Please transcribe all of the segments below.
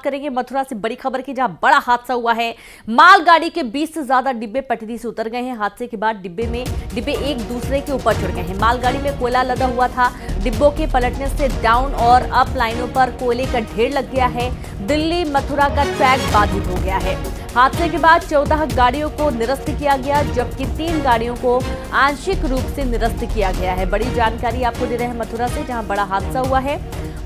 करेंगे मथुरा से बड़ी खबर की, जहां बड़ा हादसा हुआ है। मालगाड़ी के 20 से ज्यादा डिब्बे पटरी से उतर गए हैं। हादसे के बाद डिब्बे एक दूसरे के ऊपर चढ़ गए हैं। मालगाड़ी में कोयला लदा हुआ था। डिब्बों के पलटने से डाउन और अप लाइनों पर कोयले का ढेर लग गया है। दिल्ली मथुरा का ट्रैक बाधित हो गया है। हादसे के बाद 14 गाड़ियों को निरस्त किया गया, जबकि 3 गाड़ियों को आंशिक रूप से निरस्त किया गया है। बड़ी जानकारी आपको दे रहे हैं मथुरा से, जहां बड़ा हादसा हुआ है।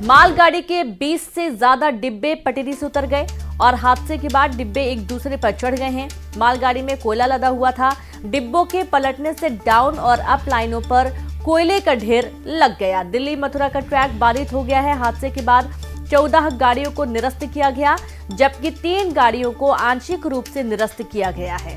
मालगाड़ी के 20 से ज्यादा डिब्बे पटरी से उतर गए और हादसे के बाद डिब्बे एक दूसरे पर चढ़ गए हैं। मालगाड़ी में कोयला लदा हुआ था। डिब्बों के पलटने से डाउन और अप लाइनों पर कोयले का ढेर लग गया। दिल्ली मथुरा का ट्रैक बाधित हो गया है। हादसे के बाद 14 गाड़ियों को निरस्त किया गया, जबकि 3 गाड़ियों को आंशिक रूप से निरस्त किया गया है।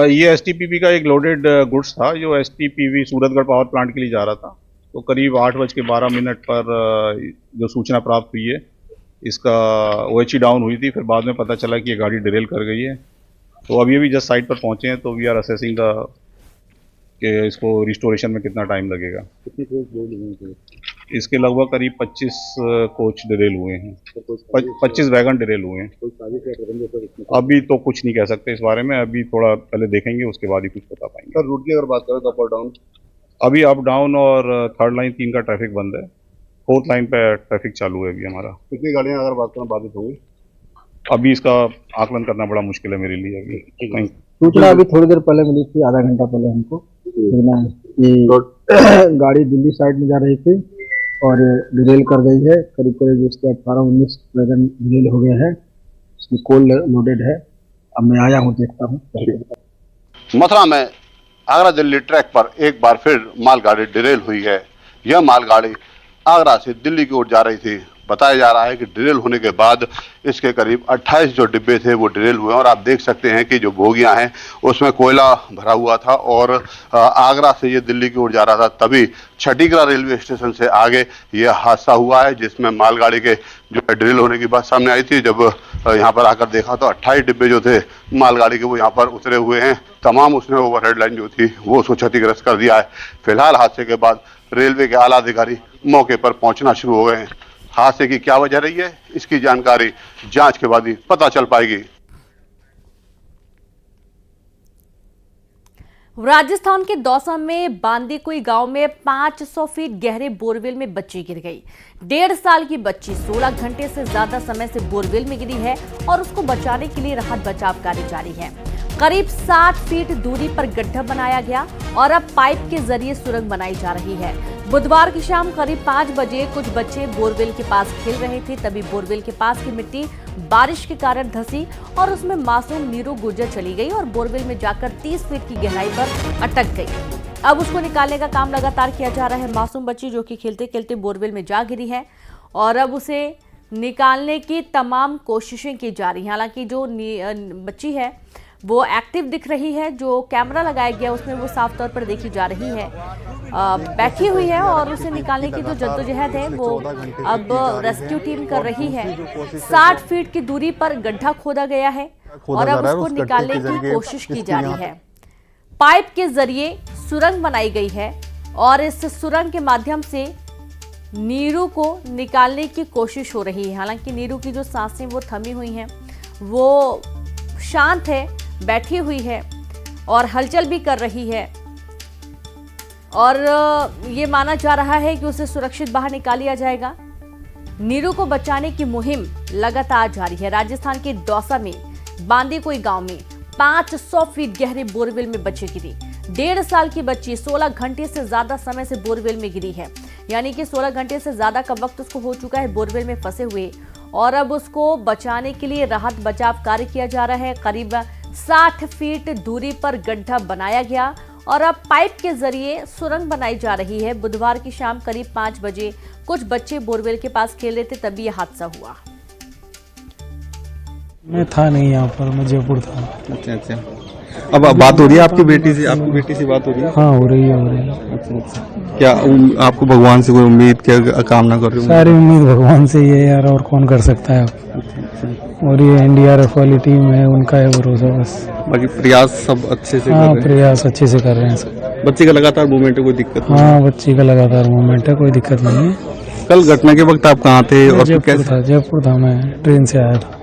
ये एसटीपीवी का एक लोडेड गुड्स था, जो एसटीपीवी सूरतगढ़ पावर प्लांट के लिए जा रहा था। तो करीब 8:12 पर जो सूचना प्राप्त हुई है, इसका OHE डाउन हुई थी। फिर बाद में पता चला कि ये गाड़ी डिरेल कर गई है। तो अभी जस्ट साइट पर पहुंचे हैं, तो वी आर असेसिंग कि इसको रिस्टोरेशन में कितना टाइम लगेगा। कितने कोच डिरेल हुए? इसके लगभग करीब 25 कोच डिरेल हुए हैं। 25 वैगन डिरेल हुए हैं। अभी तो कुछ नहीं कह सकते इस बारे में, अभी थोड़ा पहले देखेंगे, उसके बाद ही कुछ बता पाएंगे। सर, रूट की अगर बात करें तो अप और डाउन? अभी अप डाउन और 3rd लाइन 3 का ट्रैफिक बंद है। 4th लाइन पे ट्रैफिक चालू है अभी हमारा। कितनी गाड़ियाँ अगर बात करें बाधित होंगी? अभी इसका आकलन करना बड़ा मुश्किल है मेरे लिए अभी। सूचना अभी थोड़ी देर पहले मिली थी, आधा घंटा पहले हमको गाड़ी दिल्ली साइड में जा रही थी और डिरेल कर गई है। करीब करीब इसके 18-19 वैगन डिरेल हो गया है। इसमें कोल लोडेड है। अब मैं आया हूँ, देखता हूँ। मथुरा में आगरा दिल्ली ट्रैक पर एक बार फिर मालगाड़ी डिरेल हुई है। यह मालगाड़ी आगरा से दिल्ली की ओर जा रही थी। बताया जा रहा है कि डिरेल होने के बाद इसके करीब 28 जो डिब्बे थे वो डिरेल हुए और आप देख सकते हैं कि जो बोगियां हैं उसमें कोयला भरा हुआ था और आगरा से ये दिल्ली की ओर जा रहा था। तभी छठीगढ़ रेलवे स्टेशन से आगे ये हादसा हुआ है, जिसमें मालगाड़ी के जो डिरेल होने की बात सामने आई थी। जब यहाँ पर आकर देखा तो 28 डिब्बे जो थे मालगाड़ी के वो यहाँ पर उतरे हुए हैं। तमाम उसने ओवरहेड लाइन जो थी वो उसको क्षतिग्रस्त कर दिया है। फिलहाल हादसे के बाद रेलवे के आला अधिकारी मौके पर पहुंचना शुरू हो गए हैं। हादसे की क्या वजह रही है, इसकी जानकारी जांच के बाद ही पता चल पाएगी। राजस्थान के दौसा में बांदीकुई गांव में 500 फीट गहरे बोरवेल में बच्ची गिर गई। 1.5 साल की बच्ची 16 घंटे से ज्यादा समय से बोरवेल में गिरी है और उसको बचाने के लिए राहत बचाव कार्य जारी है। करीब 60 फीट दूरी पर गड्ढा बनाया गया और अब पाइप के जरिए सुरंग बनाई जा रही है। बुधवार की शाम करीब 5 बजे कुछ बच्चे बोरवेल के पास खेल रहे थे, तभी बोरवेल के पास की मिट्टी बारिश के कारण धंसी और उसमें मासूम नीरू गुर्जर चली गई और बोरवेल में जाकर 30 फीट की गहराई पर अटक गई। अब उसको निकालने का काम लगातार किया जा रहा है। मासूम बच्ची जो कि खेलते खेलते बोरवेल में जा गिरी है और अब उसे निकालने की तमाम कोशिशें की जा रही हैं। हालांकि जो बच्ची है वो एक्टिव दिख रही है। जो कैमरा लगाया गया उसमें वो साफ तौर पर देखी जा रही है, बैठी हुई है और उसे निकालने की जो जद्दोजहद है वो अब रेस्क्यू टीम कर रही है। 60 फीट की दूरी पर गड्ढा खोदा गया है और अब उसको निकालने की कोशिश की जा रही है। पाइप के जरिए सुरंग बनाई गई है और इस सुरंग के माध्यम से नीरू को निकालने की कोशिश हो रही है। हालांकि नीरू की जो सांसें वो थमी हुई हैं, वो शांत है, बैठी हुई है और हलचल भी कर रही है और ये माना जा रहा है कि उसे सुरक्षित बाहर निकाल लिया जाएगा। नीरू को बचाने की मुहिम लगातार जारी है। राजस्थान के दौसा में बांदीकुई गांव में 500 फीट गहरे बोरवेल में बच्ची गिरी। 1.5 साल की बच्ची 16 घंटे से ज्यादा समय से बोरवेल में गिरी है, यानी कि 16 घंटे से ज्यादा का वक्त उसको हो चुका है बोरवेल में फंसे हुए और अब उसको बचाने के लिए राहत बचाव कार्य किया जा रहा है। करीब 60 फीट दूरी पर गड्ढा बनाया गया और अब पाइप के जरिए सुरंग बनाई जा रही है। बुधवार की शाम करीब 5 बजे कुछ बच्चे बोरवेल के पास खेल रहे थे, तभी यह हादसा हुआ। मैं था नहीं यहाँ पर, मैं जयपुर था। अच्छा। अब बात हो रही है आपकी बेटी से? आपकी बेटी से बात हो रही है? हाँ, हो रही है। अच्छा। क्या आपको भगवान से कोई उम्मीद, क्या कामना कर रही हूँ? सारी उम्मीद भगवान से ही है यार, और कौन कर सकता है। अच्छा। और ये एनडीआरएफ वाली टीम है, उनका है भरोसा बस। बाकी प्रयास सब अच्छे से कर हाँ, रहे हैं। प्रयास अच्छे से कर रहे हैं सब। बच्चे का लगातार मूवमेंट है, कोई दिक्कत नहीं? हाँ, बच्ची का लगातार मूवमेंट है, कोई दिक्कत नहीं है। कल घटना के वक्त आप कहाँ थे और फिर कैसे? जयपुर था, मैं ट्रेन से आया था।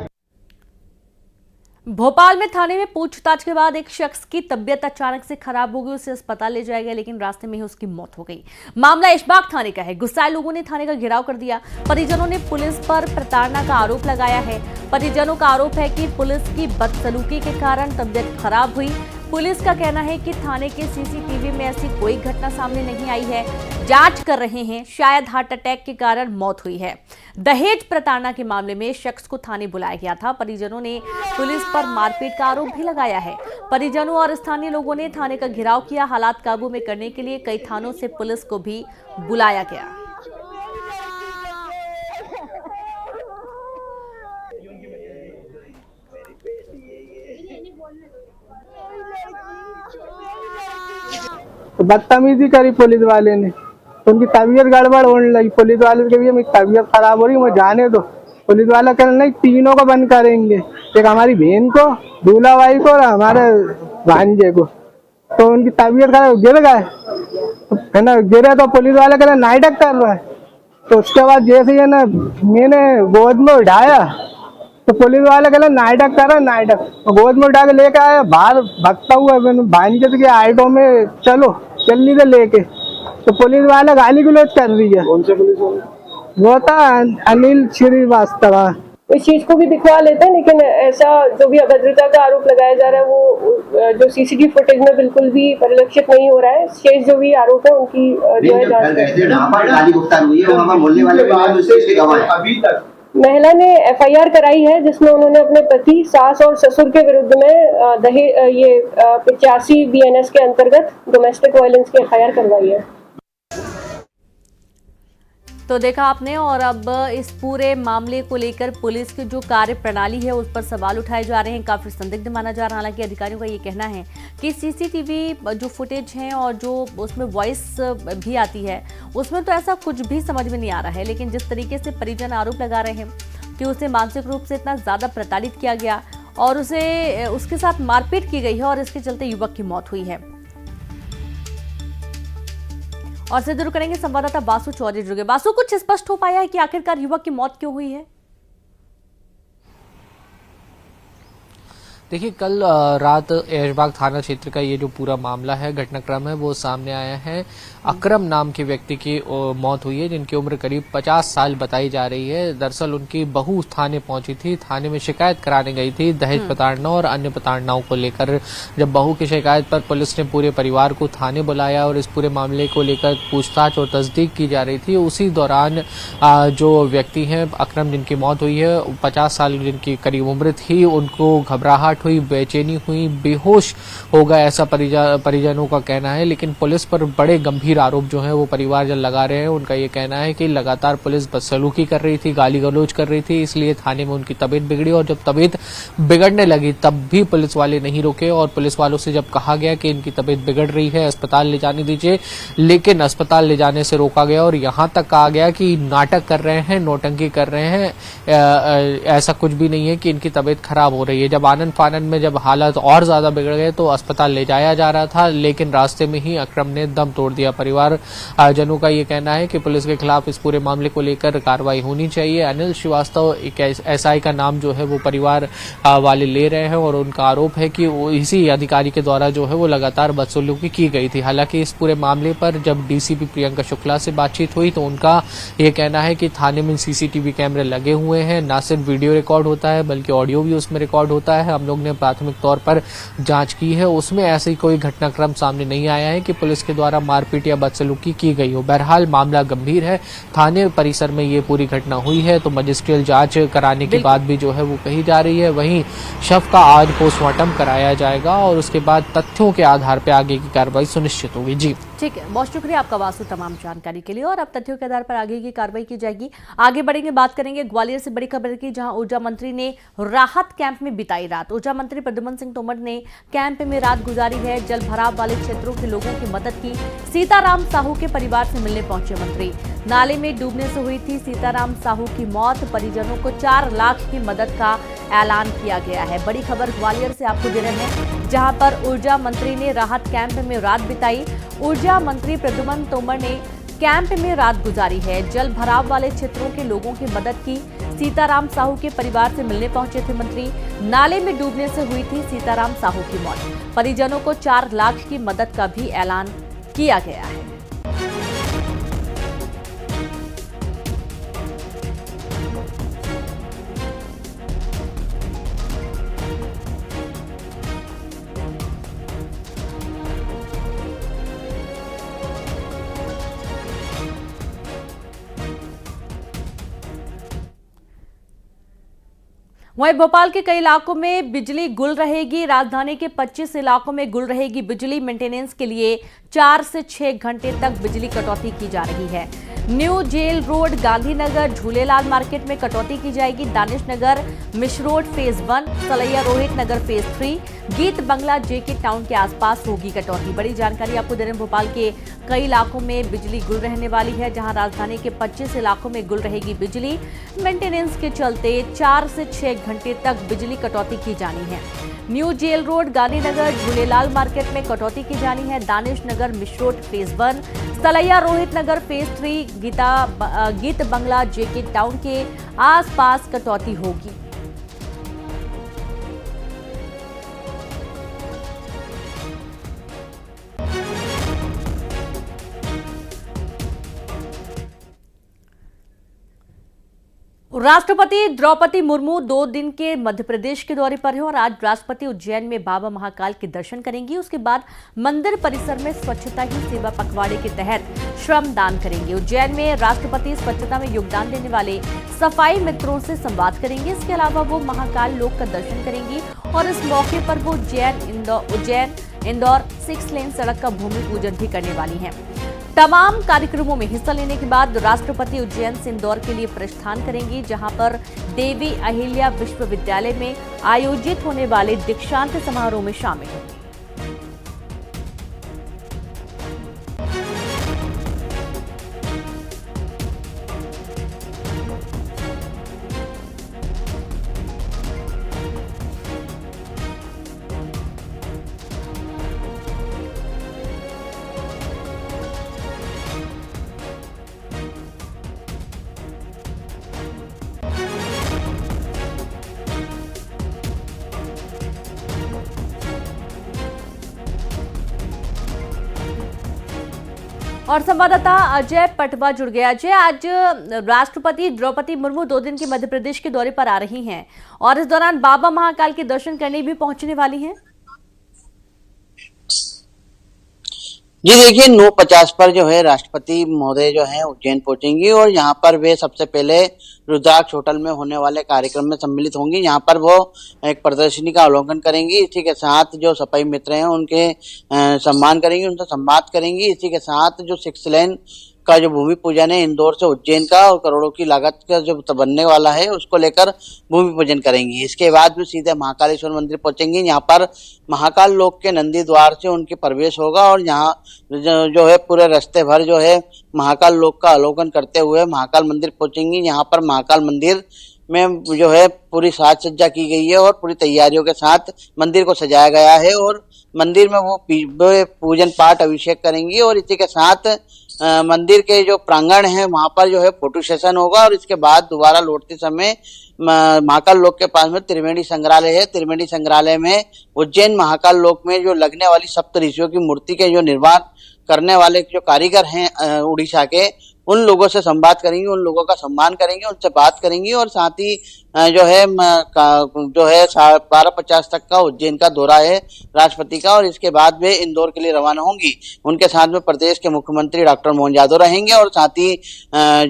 भोपाल में थाने में पूछताछ के बाद एक शख्स की तबीयत अचानक से खराब हो गई, उसे अस्पताल ले जाया गया लेकिन रास्ते में ही उसकी मौत हो गई। मामला ऐशबाग थाने का है। गुस्साए लोगों ने थाने का घेराव कर दिया। परिजनों ने पुलिस पर प्रताड़ना का आरोप लगाया है। परिजनों का आरोप है कि पुलिस की बदसलूकी के कारण तबीयत खराब हुई। पुलिस का कहना है कि थाने के सीसीटीवी में ऐसी कोई घटना सामने नहीं आई है। जांच कर रहे हैं, शायद हार्ट अटैक के कारण मौत हुई है। दहेज प्रताड़ना के मामले में शख्स को थाने बुलाया गया था। परिजनों ने पुलिस पर मारपीट का आरोप भी लगाया है। परिजनों और स्थानीय लोगों ने थाने का घेराव किया। हालात काबू में करने के लिए कई थानों से पुलिस को भी बुलाया गया। तो बदतमीजी करी पुलिस वाले ने, तो उनकी तबीयत गड़बड़ होने लगी। पुलिस वाले के भी मेरी तबीयत खराब हो रही, मैं जाने दो। पुलिस वाला कहने नहीं, तीनों को बंद करेंगे, एक हमारी बहन को, दूल्हा भाई को और हमारे भांजे को। तो उनकी तबीयत खराब, गिर गए, है ना, गिरे तो पुलिस वाले कहने नाटक कर रहा है। तो उसके बाद जैसे ही ना मैंने गोद में उठाया तो पुलिस वाले कहले नाटक कर रहा, नाटक। गोद में उठा के लेके आया, बाहर भगता हुआ भांजे के ऑटो में चलो चलनी से लेके। तो पुलिस वाले गाली गलौज कर रही है। कौन से पुलिस वाले? वो था अनिल श्रीवास्तव। इस चीज को भी दिखवा लेते हैं, लेकिन ऐसा जो भी अभद्रता का आरोप लगाया जा रहा है वो जो सीसीटीवी फुटेज में बिल्कुल भी परिलक्षित नहीं हो रहा है। शेष जो भी आरोप है उनकी जो है जांच। महिला ने एफआईआर कराई है जिसमें उन्होंने अपने पति, सास और ससुर के विरुद्ध में ये 85 BNS के अंतर्गत डोमेस्टिक वायलेंस की एफआईआर करवाई है। तो देखा आपने, और अब इस पूरे मामले को लेकर पुलिस की जो कार्य प्रणाली है उस पर सवाल उठाए जा रहे हैं। काफी संदिग्ध माना जा रहा है। हालांकि अधिकारियों का ये कहना है कि सीसीटीवी जो फुटेज है और जो उसमें वॉइस भी आती है उसमें तो ऐसा कुछ भी समझ में नहीं आ रहा है। लेकिन जिस तरीके से परिजन आरोप लगा रहे हैं कि उसे मानसिक रूप से इतना ज्यादा प्रताड़ित किया गया और उसके साथ मारपीट की गई है और इसके चलते युवक की मौत हुई है। और से जुड़ करेंगे संवाददाता बासु चौधरी जुड़े। बासु, कुछ स्पष्ट हो पाया है कि आखिरकार युवक की मौत क्यों हुई है? देखिए, कल रात ऐशबाग थाना क्षेत्र का ये जो पूरा मामला है, घटनाक्रम है, वो सामने आया है। अकरम नाम के व्यक्ति की मौत हुई है जिनकी उम्र करीब 50 साल बताई जा रही है। दरअसल उनकी बहू थाने पहुंची थी, थाने में शिकायत कराने गई थी दहेज प्रताड़ना और अन्य प्रताड़नाओं को लेकर। जब बहू की शिकायत पर पुलिस ने पूरे परिवार को थाने बुलाया और इस पूरे मामले को लेकर पूछताछ और तस्दीक की जा रही थी, उसी दौरान जो व्यक्ति हैं अकरम जिनकी मौत हुई है, 50 साल जिनकी करीब उम्र थी, उनको घबराहट हुई, बेचैनी हुई, बेहोश हो गए, ऐसा परिजनों का कहना है। लेकिन पुलिस पर बड़े गंभीर आरोप जो है वो परिवारजन लगा रहे हैं। उनका ये कहना है कि लगातार पुलिस बदसलूकी कर रही थी, गाली गलौज कर रही थी, इसलिए थाने में उनकी तबीयत बिगड़ी और जब तबीयत बिगड़ने लगी तब भी पुलिस वाले नहीं रुके और पुलिस वालों से जब कहा गया कि इनकी तबीयत बिगड़ रही है, अस्पताल ले जाने दीजिए, लेकिन अस्पताल ले जाने से रोका गया और यहाँ तक कहा गया कि नाटक कर रहे हैं, नौटंकी कर रहे हैं, ऐसा कुछ भी नहीं है कि इनकी तबीयत खराब हो रही है। जब आनंद फानंद में जब हालात और ज्यादा बिगड़ गए तो अस्पताल ले जाया जा रहा था, लेकिन रास्ते में ही अकरम ने दम तोड़ दिया। परिवार जनों का ये कहना है कि पुलिस के खिलाफ इस पूरे मामले को लेकर कार्रवाई होनी चाहिए। अनिल श्रीवास्तव एक एसआई का नाम जो है वो परिवार वाले ले रहे हैं और उनका आरोप है कि इसी अधिकारी के द्वारा जो है वो लगातार बदसलूकी की गई थी। हालांकि इस पूरे मामले पर जब डीसीपी प्रियंका शुक्ला से बातचीत हुई तो उनका ये कहना है कि थाने में सीसीटीवी कैमरे लगे हुए हैं, न सिर्फ वीडियो रिकॉर्ड होता है बल्कि ऑडियो भी उसमें रिकॉर्ड होता है। हम लोग ने प्राथमिक तौर पर जांच की है, उसमें ऐसी कोई घटनाक्रम सामने नहीं आया है कि पुलिस के द्वारा मारपीट या बदसलूकी की गई हो। बहरहाल मामला गंभीर है, थाने परिसर में ये पूरी घटना हुई है तो मजिस्ट्रियल जांच कराने के बाद भी जो है वो कही जा रही है। वहीं शव का आज पोस्टमार्टम कराया जाएगा और उसके बाद तथ्यों के आधार पर आगे की कार्रवाई सुनिश्चित होगी। जी ठीक है, बहुत शुक्रिया आपका वासु तमाम जानकारी के लिए। और अब तथ्यों के आधार पर आगे की कार्रवाई की जाएगी। आगे बढ़ेंगे, बात करेंगे ग्वालियर से बड़ी खबर की, जहां ऊर्जा मंत्री ने राहत कैंप में बिताई रात। ऊर्जा मंत्री प्रद्युम्न सिंह तोमर ने कैंप में रात गुजारी है। जल भराव वाले क्षेत्रों के लोगों की मदद की। सीताराम साहू के परिवार से मिलने पहुंचे मंत्री। नाले में डूबने से हुई थी सीताराम साहू की मौत। परिजनों को 4 लाख की मदद का ऐलान किया गया है। बड़ी खबर ग्वालियर से आपको दे रहे हैं, जहां पर ऊर्जा मंत्री ने राहत कैंप में रात बिताई। ऊर्जा मंत्री प्रद्युम्न तोमर ने कैंप में रात गुजारी है। जल भराव वाले क्षेत्रों के लोगों की मदद की। सीताराम साहू के परिवार से मिलने पहुंचे थे मंत्री। नाले में डूबने से हुई थी सीताराम साहू की मौत। परिजनों को 4 लाख की मदद का भी ऐलान किया गया है। वहीं भोपाल के कई इलाकों में बिजली गुल रहेगी। राजधानी के 25 इलाकों में गुल रहेगी बिजली। मेंटेनेंस के लिए 4 से 6 घंटे तक बिजली कटौती की जा रही है। New jail road, Gandhinagar, Jhulelal market में कटौती की जाएगी। Danish Nagar, Misrod phase 1, Salaiya Rohit Nagar phase 3, Geet बंगला, जेके टाउन के आसपास होगी कटौती। बड़ी जानकारी आपको दे रहे हैं, भोपाल के कई इलाकों में बिजली गुल रहने वाली है, जहां राजधानी के 25 इलाकों में गुल रहेगी बिजली। मेंटेनेंस के चलते 4 से 6 घंटे तक बिजली कटौती की जानी है। New jail road, Gandhinagar, Jhulelal market में कटौती की जानी है। Danish Nagar, Misrod phase 1, Salaiya Rohit Nagar phase 3, Geet बंगला, जेके टाउन के आसपास कटौती होगी। राष्ट्रपति द्रौपदी मुर्मू 2 दिन के मध्य प्रदेश के दौरे पर हैं और आज राष्ट्रपति उज्जैन में बाबा महाकाल के दर्शन करेंगी। उसके बाद मंदिर परिसर में स्वच्छता ही सेवा पखवाड़े के तहत श्रमदान करेंगे। उज्जैन में राष्ट्रपति स्वच्छता में योगदान देने वाले सफाई मित्रों से संवाद करेंगे। इसके अलावा वो महाकाल लोक का दर्शन करेंगी और इस मौके पर वो उज्जैन इंदौर 6 लेन सड़क का भूमि पूजन भी करने वाली हैं। तमाम कार्यक्रमों में हिस्सा लेने के बाद राष्ट्रपति उज्जैन से इंदौर के लिए प्रस्थान करेंगी, जहां पर देवी अहिल्या विश्वविद्यालय में आयोजित होने वाले दीक्षांत समारोह में शामिल होंगी। और संवाददाता अजय पटवा जुड़ गया। अजय, आज राष्ट्रपति द्रौपदी मुर्मू 2 दिन के मध्य प्रदेश के दौरे पर आ रही हैं और इस दौरान बाबा महाकाल के दर्शन करने भी पहुंचने वाली हैं। जी देखिए, 9:50 पर जो है राष्ट्रपति महोदय जो है उज्जैन पहुंचेंगी और यहाँ पर वे सबसे पहले रुद्राक्ष होटल में होने वाले कार्यक्रम में सम्मिलित होंगी। यहाँ पर वो एक प्रदर्शनी का अवलोकन करेंगी। इसी के साथ जो सफाई मित्र हैं उनके सम्मान करेंगी, उनसे संवाद करेंगी। इसी के साथ जो 6 लेन का जो भूमि पूजन है इंदौर से उज्जैन का और करोड़ों की लागत का जो बनने वाला है उसको लेकर भूमि पूजन करेंगी। इसके बाद भी सीधे महाकालेश्वर मंदिर पहुंचेंगी। यहाँ पर महाकाल लोक के नंदी द्वार से उनके प्रवेश होगा और यहाँ जो है पूरे रास्ते भर जो है महाकाल लोक का अवलोकन करते हुए महाकाल मंदिर पहुंचेंगी। यहाँ पर महाकाल मंदिर में जो है पूरी साज सज्जा की गई है और पूरी तैयारियों के साथ मंदिर को सजाया गया है और मंदिर में वो पूजन पाठ अभिषेक करेंगी और इसी के साथ मंदिर के जो प्रांगण है वहां पर जो है फोटो सेशन होगा और इसके बाद दोबारा लौटते समय महाकाल लोक के पास में त्रिवेणी संग्रहालय है। त्रिवेणी संग्रहालय में उज्जैन महाकाल लोक में जो लगने वाली सप्त ऋषियों की मूर्ति के जो निर्माण करने वाले जो कारीगर हैं उड़ीसा के, उन लोगों से संवाद करेंगी, उन लोगों का सम्मान करेंगे, उनसे बात करेंगी और साथ ही जो है 12:50 तक का उज्जैन का दौरा है राष्ट्रपति का और इसके बाद वे इंदौर के लिए रवाना होंगी। उनके साथ में प्रदेश के मुख्यमंत्री डॉक्टर मोहन यादव रहेंगे और साथ ही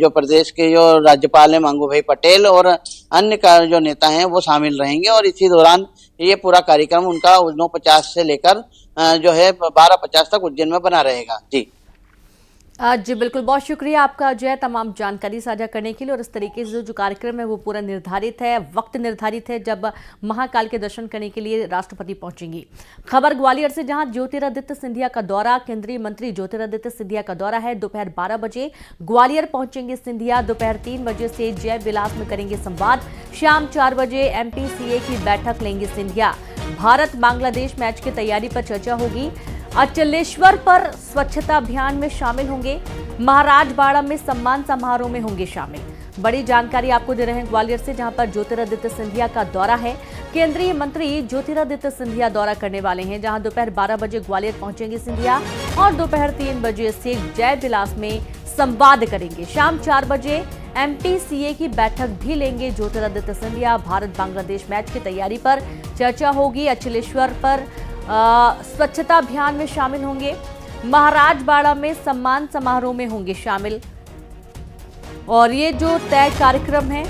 जो प्रदेश के जो राज्यपाल है मांगू भाई पटेल और अन्य का जो नेता हैं वो शामिल रहेंगे और इसी दौरान ये पूरा कार्यक्रम उनका 9:50 से लेकर जो है 12:50 तक उज्जैन में बना रहेगा। जी जी बिल्कुल, बहुत शुक्रिया आपका अजय तमाम जानकारी साझा करने के लिए। और इस तरीके से जो कार्यक्रम है वो पूरा निर्धारित है, वक्त निर्धारित है जब महाकाल के दर्शन करने के लिए राष्ट्रपति पहुंचेंगी। खबर ग्वालियर से, जहां ज्योतिरादित्य सिंधिया का दौरा, केंद्रीय मंत्री ज्योतिरादित्य सिंधिया का दौरा है। दोपहर 12 बजे ग्वालियर पहुंचेंगे सिंधिया। दोपहर 3 बजे से जय विलास में करेंगे संवाद। शाम 4 बजे MPCA की बैठक लेंगे सिंधिया। भारत बांग्लादेश मैच की तैयारी पर चर्चा होगी। अचलेश्वर पर स्वच्छता अभियान में शामिल होंगे। महाराजबाड़ा में सम्मान समारोह में होंगे शामिल। बड़ी जानकारी आपको दे रहे हैं ग्वालियर से, जहां पर ज्योतिरादित्य सिंधिया का दौरा है। केंद्रीय मंत्री ज्योतिरादित्य सिंधिया दौरा करने वाले हैं, जहां दोपहर 12 बजे ग्वालियर पहुंचेंगे सिंधिया और दोपहर 3 बजे से जय विलास में संवाद करेंगे। शाम 4 बजे MPCA की बैठक भी लेंगे ज्योतिरादित्य सिंधिया। भारत बांग्लादेश मैच की तैयारी पर चर्चा होगी। अचलेश्वर पर स्वच्छता अभियान में शामिल होंगे। महाराजबाड़ा में सम्मान समारोह में होंगे शामिल। और ये जो तय कार्यक्रम है,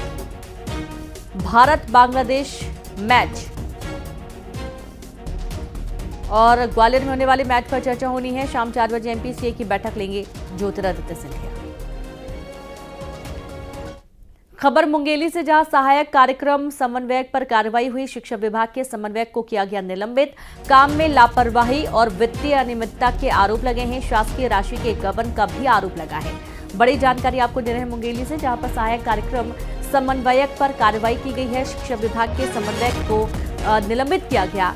भारत बांग्लादेश मैच और ग्वालियर में होने वाले मैच पर चर्चा होनी है। शाम 4 बजे MPCA की बैठक लेंगे ज्योतिरादित्य सिंधिया। खबर मुंगेली से, जहां सहायक कार्यक्रम समन्वयक पर कार्रवाई हुई। शिक्षा विभाग के समन्वयक को किया गया निलंबित। काम में लापरवाही और वित्तीय अनियमितता के आरोप लगे हैं। शासकीय राशि के गबन का भी आरोप लगा है। बड़ी जानकारी आपको दे रहे हैं मुंगेली से, जहां पर सहायक कार्यक्रम समन्वयक पर कार्रवाई की गई है। शिक्षा विभाग के समन्वयक को निलंबित किया गया।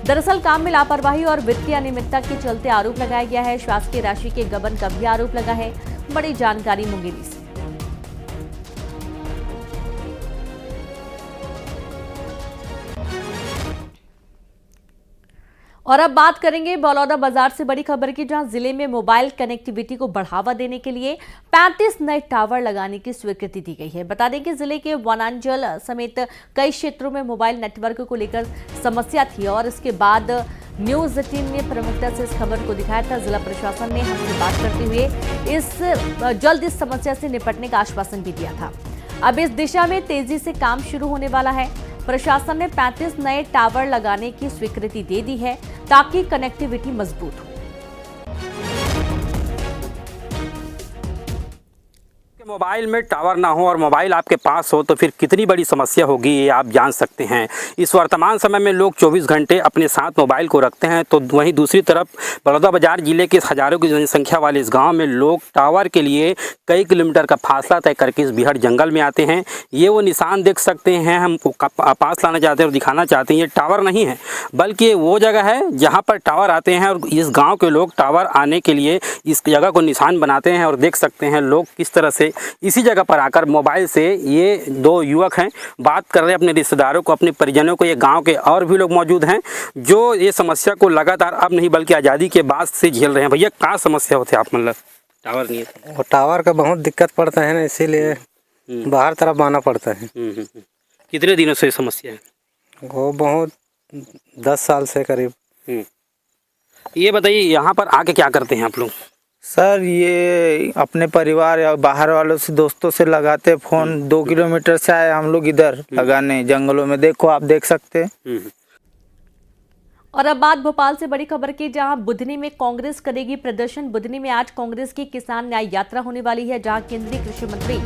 दरअसल काम में लापरवाही और वित्तीय अनियमितता के चलते आरोप लगाया गया है। शासकीय राशि के गबन का भी आरोप लगा है। बड़ी जानकारी मुंगेली से। और अब बात करेंगे बलौदा बाजार से बड़ी खबर की, जहां जिले में मोबाइल कनेक्टिविटी को बढ़ावा देने के लिए 35 नए टावर लगाने की स्वीकृति दी गई है। बता दें कि जिले के वनांचल समेत कई क्षेत्रों में मोबाइल नेटवर्क को लेकर समस्या थी और इसके बाद न्यूज 18 ने प्रमुखता से इस खबर को दिखाया था। जिला प्रशासन ने हमसे बात करते हुए जल्द इस समस्या से निपटने का आश्वासन भी दिया था। अब इस दिशा में तेजी से काम शुरू होने वाला है। प्रशासन ने 35 नए टावर लगाने की स्वीकृति दे दी है ताकि कनेक्टिविटी मजबूत हो। मोबाइल में टावर ना हो और मोबाइल आपके पास हो तो फिर कितनी बड़ी समस्या होगी, ये आप जान सकते हैं। इस वर्तमान समय में लोग 24 घंटे अपने साथ मोबाइल को रखते हैं, तो वहीं दूसरी तरफ बलौदाबाजार जिले के हजारों की जनसंख्या वाले इस गांव में लोग टावर के लिए कई किलोमीटर का फासला तय करके इस बिहड़ जंगल में आते हैं। ये वो निशान देख सकते हैं, हम पास लाना चाहते हैं और दिखाना चाहते हैं। ये टावर नहीं है बल्कि वो जगह है जहाँ पर टावर आते हैं और इस गाँव के लोग टावर आने के लिए इस जगह को निशान बनाते हैं। और देख सकते हैं लोग किस तरह से इसी जगह पर आकर मोबाइल से, ये दो युवक हैं, बात कर रहे हैं अपने रिश्तेदारों को, अपने परिजनों को। ये गांव के और भी लोग मौजूद हैं जो ये समस्या को लगातार अब नहीं बल्कि आज़ादी के बाद से झेल रहे हैं। भैया क्या समस्या होती है आप, मतलब टावर नहीं है? वो टावर का बहुत दिक्कत पड़ता है ना, इसीलिए बाहर तरफ आना पड़ता है। कितने दिनों से समस्या है? वो बहुत 10 साल से करीब। ये बताइए यहाँ पर आके क्या करते हैं आप लोग? सर ये अपने परिवार या बाहर वालों से, दोस्तों से लगाते फ़ोन। 2 किलोमीटर से आए हम लोग इधर लगाने जंगलों में। देखो आप देख सकते हैं। और अब बात भोपाल से बड़ी खबर की, जहां बुधनी में कांग्रेस करेगी प्रदर्शन। बुधनी में आज कांग्रेस की किसान न्याय यात्रा होने वाली है, जहां केंद्रीय कृषि मंत्री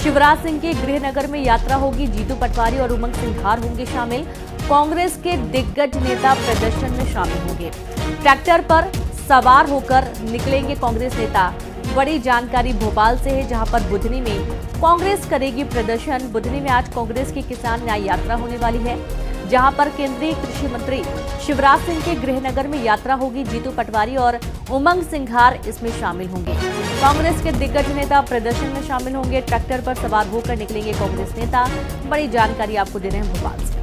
शिवराज सिंह के गृहनगर में यात्रा होगी। जीतू पटवारी और उमंग सिंघार होंगे शामिल। कांग्रेस के दिग्गज नेता प्रदर्शन में शामिल होंगे। ट्रैक्टर पर सवार होकर निकलेंगे कांग्रेस नेता। बड़ी जानकारी भोपाल से है, जहां पर बुधनी में कांग्रेस करेगी प्रदर्शन। बुधनी में आज कांग्रेस की किसान न्याय यात्रा होने वाली है, जहां पर केंद्रीय कृषि मंत्री शिवराज सिंह के गृहनगर में यात्रा होगी। जीतू पटवारी और उमंग सिंघार इसमें शामिल होंगे। कांग्रेस के दिग्गज नेता प्रदर्शन में शामिल होंगे। ट्रैक्टर पर सवार होकर निकलेंगे कांग्रेस नेता। बड़ी जानकारी आपको दे रहे हैं भोपाल से।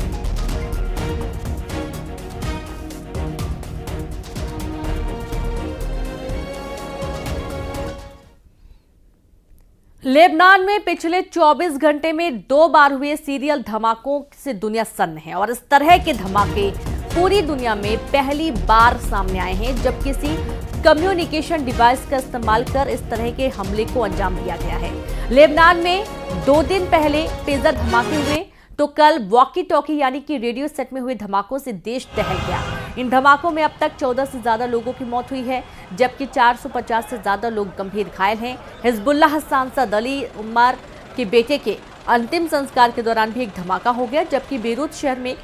लेबनान में पिछले 24 घंटे में 2 बार हुए सीरियल धमाकों से दुनिया सन्न है और इस तरह के धमाके पूरी दुनिया में पहली बार सामने आए हैं, जब किसी कम्युनिकेशन डिवाइस का इस्तेमाल कर इस तरह के हमले को अंजाम दिया गया है। लेबनान में 2 दिन पहले पेजर धमाके हुए तो कल वॉकी टॉकी यानी कि रेडियो सेट में हुए धमाकों से देश दहल गया। इन धमाकों में अब तक 14 से ज्यादा लोगों की मौत हुई है, जबकि 450 से ज्यादा लोग गंभीर घायल हैं। हिजबुल्लाह सांसद अली उमर के बेटे के अंतिम संस्कार के दौरान भी एक धमाका हो गया, जबकि बेरूत शहर में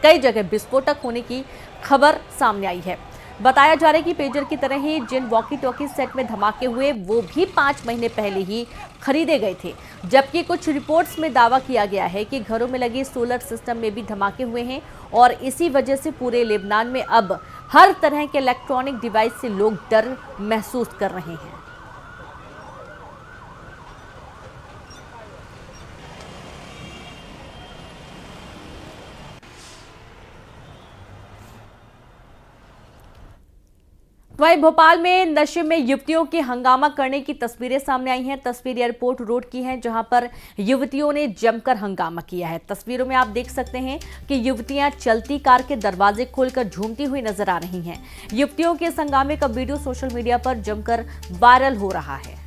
कई जगह विस्फोटक होने की खबर सामने आई है। बताया जा रहा है कि पेजर की तरह ही जिन वॉकी टॉकी सेट में धमाके हुए वो भी 5 महीने पहले ही खरीदे गए थे, जबकि कुछ रिपोर्ट्स में दावा किया गया है कि घरों में लगे सोलर सिस्टम में भी धमाके हुए हैं और इसी वजह से पूरे लेबनान में अब हर तरह के इलेक्ट्रॉनिक डिवाइस से लोग डर महसूस कर रहे हैं। वहीं भोपाल में नशे में युवतियों के हंगामा करने की तस्वीरें सामने आई हैं। तस्वीर एयरपोर्ट रोड की हैं, जहां पर युवतियों ने जमकर हंगामा किया है। तस्वीरों में आप देख सकते हैं कि युवतियां चलती कार के दरवाजे खोलकर झूमती हुई नजर आ रही हैं। युवतियों के इस हंगामे का वीडियो सोशल मीडिया पर जमकर वायरल हो रहा है।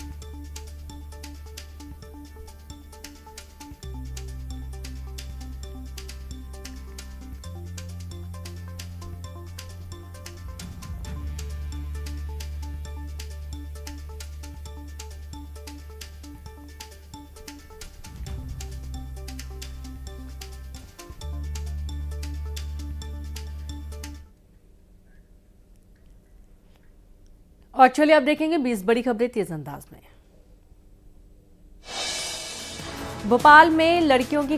और चलिए अब देखेंगे 20 बड़ी खबरें तेज अंदाज में। भोपाल में लड़कियों की